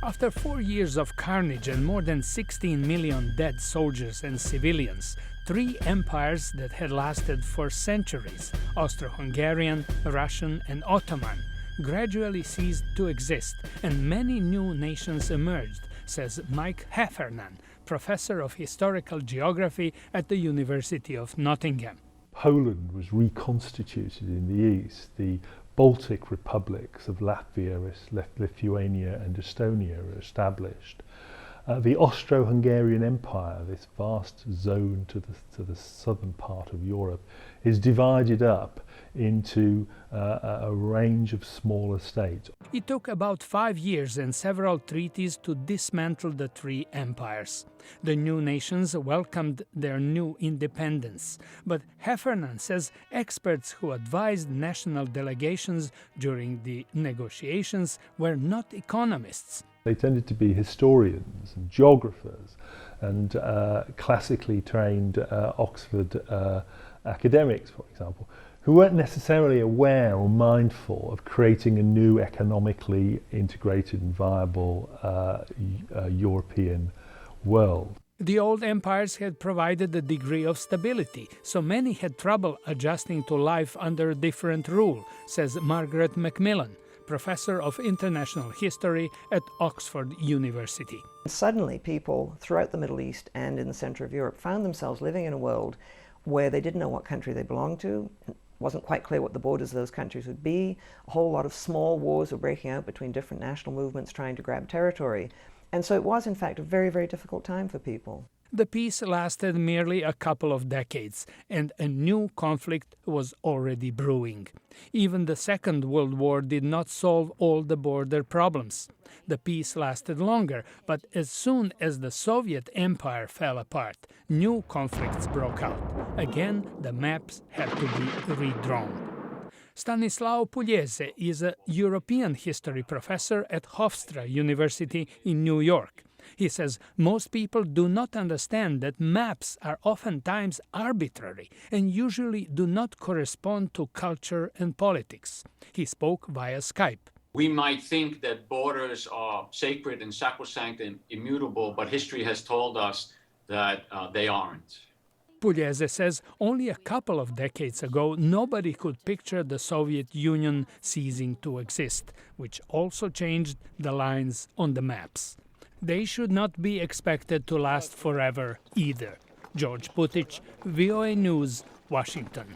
After 4 years of carnage and more than 16 million dead soldiers and civilians, three empires that had lasted for centuries, Austro-Hungarian, Russian and Ottoman, gradually ceased to exist and many new nations emerged, says Mike Heffernan, professor of historical geography at the University of Nottingham. Poland was reconstituted in the east. The Baltic republics of Latvia, Lithuania and Estonia are established. The Austro-Hungarian Empire, this vast zone to the southern part of Europe, is divided up into a range of smaller states. It took about 5 years and several treaties to dismantle the three empires. The new nations welcomed their new independence, but Heffernan says experts who advised national delegations during the negotiations were not economists. They tended to be historians and geographers and classically trained Oxford academics, for example, who weren't necessarily aware or mindful of creating a new economically integrated and viable European world. The old empires had provided a degree of stability, so many had trouble adjusting to life under different rule, says Margaret Macmillan, professor of international history at Oxford University. Suddenly people throughout the Middle East and in the center of Europe found themselves living in a world where they didn't know what country they belonged to. It wasn't quite clear what the borders of those countries would be. A whole lot of small wars were breaking out between different national movements trying to grab territory. And so it was, in fact, a very, very difficult time for people. The peace lasted merely a couple of decades, and a new conflict was already brewing. Even the Second World War did not solve all the border problems. The peace lasted longer, but as soon as the Soviet Empire fell apart, new conflicts broke out. Again, the maps had to be redrawn. Stanislao Pugliese is a European history professor at Hofstra University in New York. He says most people do not understand that maps are oftentimes arbitrary and usually do not correspond to culture and politics. He spoke via Skype. We might think that borders are sacred and sacrosanct and immutable, but history has told us that they aren't. Pugliese says only a couple of decades ago nobody could picture the Soviet Union ceasing to exist, which also changed the lines on the maps. They should not be expected to last forever either. George Putic, VOA News, Washington.